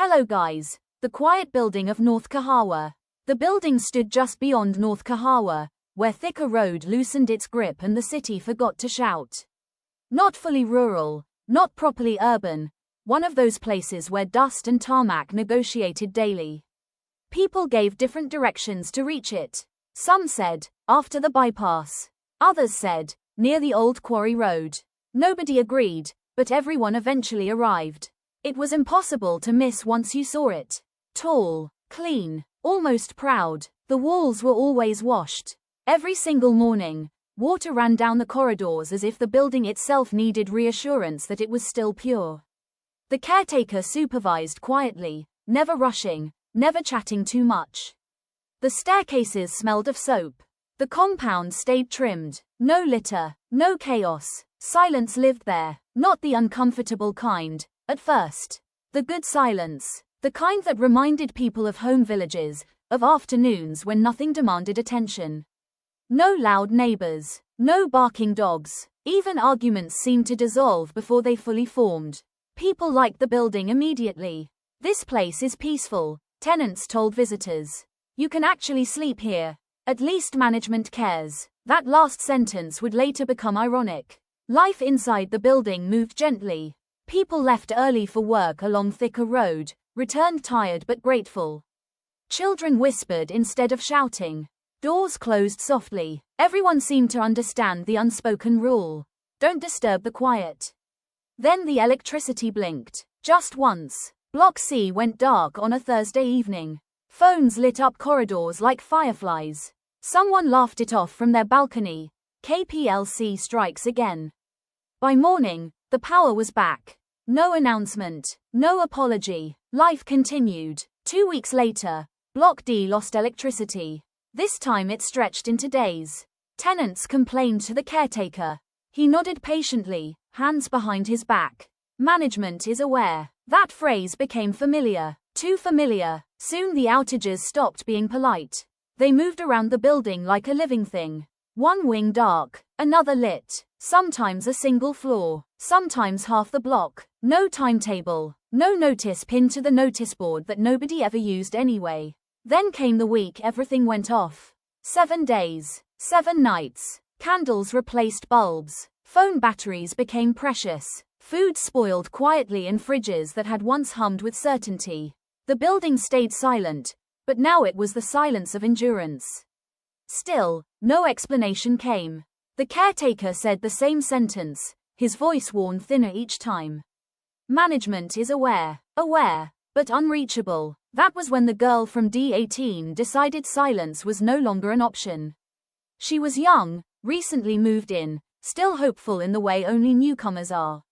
Hello guys. The quiet building of North Kahawa. The building stood just beyond North Kahawa, where Thika Road loosened its grip and the city forgot to shout. Not fully rural, not properly urban, one of those places where dust and tarmac negotiated daily. People gave different directions to reach it. Some said, after the bypass. Others said, near the old quarry road. Nobody agreed, but everyone eventually arrived. It was impossible to miss once you saw it. Tall, clean, almost proud. The walls were always washed. Every single morning, water ran down the corridors as if the building itself needed reassurance that it was still pure. The caretaker supervised quietly, never rushing, never chatting too much. The staircases smelled of soap. The compound stayed trimmed. No litter, no chaos. Silence lived there, not the uncomfortable kind. At first, the good silence, the kind that reminded people of home villages, of afternoons when nothing demanded attention. No loud neighbors, no barking dogs, even arguments seemed to dissolve before they fully formed. People liked the building immediately. This place is peaceful, tenants told visitors. You can actually sleep here. At least management cares. That last sentence would later become ironic. Life inside the building moved gently. People left early for work along Thika Road, returned tired but grateful. Children whispered instead of shouting. Doors closed softly. Everyone seemed to understand the unspoken rule. Don't disturb the quiet. Then the electricity blinked. Just once. Block C went dark on a Thursday evening. Phones lit up corridors like fireflies. Someone laughed it off from their balcony. KPLC strikes again. By morning, the power was back. No announcement, no apology. Life continued. 2 weeks later, Block D lost electricity. This time it stretched into days. Tenants complained to the caretaker. He nodded patiently, hands behind his back. Management is aware. That phrase became familiar. Too familiar. Soon the outages stopped being polite. They moved around the building like a living thing. One wing dark, another lit. Sometimes a single floor, sometimes half the block. No timetable, no notice pinned to the notice board that nobody ever used anyway. Then came the week everything went off. 7 days, 7 nights. Candles replaced bulbs. Phone batteries became precious. Food spoiled quietly in fridges that had once hummed with certainty. The building stayed silent, but now it was the silence of endurance. Still, no explanation came. The caretaker said the same sentence, his voice worn thinner each time. Management is aware, but unreachable. That was when the girl from D18 decided silence was no longer an option. She was young, recently moved in, still hopeful in the way only newcomers are.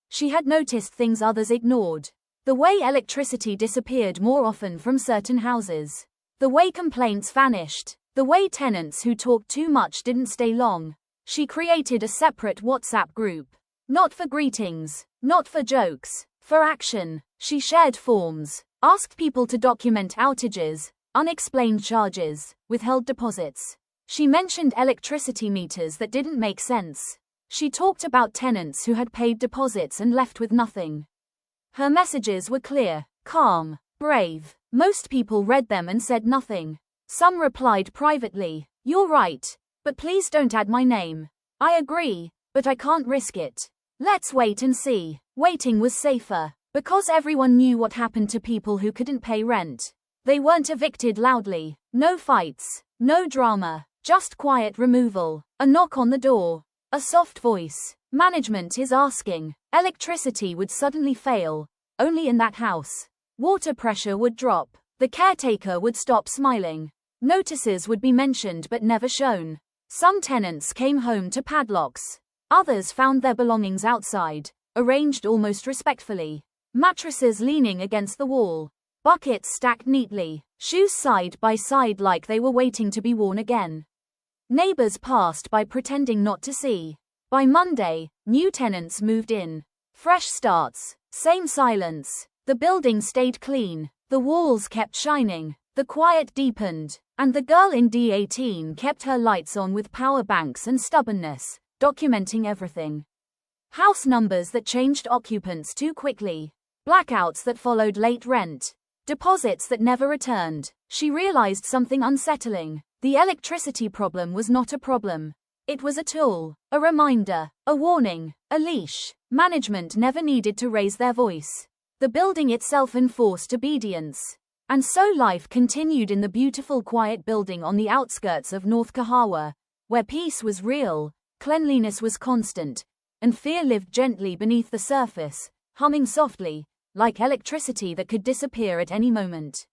She had noticed things others ignored. The way electricity disappeared more often from certain houses. The way complaints vanished. The way tenants who talked too much didn't stay long. She created a separate WhatsApp group. Not for greetings, not for jokes, for action. She shared forms, asked people to document outages, unexplained charges, withheld deposits. She mentioned electricity meters that didn't make sense. She talked about tenants who had paid deposits and left with nothing. Her messages were clear, calm, brave. Most people read them and said nothing. Some replied privately, "You're right, but please don't add my name. I agree, but I can't risk it. Let's wait and see." Waiting was safer, because everyone knew what happened to people who couldn't pay rent. They weren't evicted loudly. No fights, no drama, just quiet removal. A knock on the door. A soft voice. Management is asking. Electricity would suddenly fail. Only in that house. Water pressure would drop. The caretaker would stop smiling. Notices would be mentioned but never shown. Some tenants came home to padlocks. Others found their belongings outside, arranged almost respectfully. Mattresses leaning against the wall. Buckets stacked neatly. Shoes side by side like they were waiting to be worn again. Neighbors passed by pretending not to see. By Monday, new tenants moved in. Fresh starts. Same silence. The building stayed clean. The walls kept shining. The quiet deepened. And the girl in D18 kept her lights on with power banks and stubbornness, documenting everything. House numbers that changed occupants too quickly. Blackouts that followed late rent. Deposits that never returned. She realized something unsettling. The electricity problem was not a problem. It was a tool, a reminder, a warning, a leash. Management never needed to raise their voice. The building itself enforced obedience. And so life continued in the beautiful quiet building on the outskirts of North Kahawa, where peace was real, cleanliness was constant, and fear lived gently beneath the surface, humming softly, like electricity that could disappear at any moment.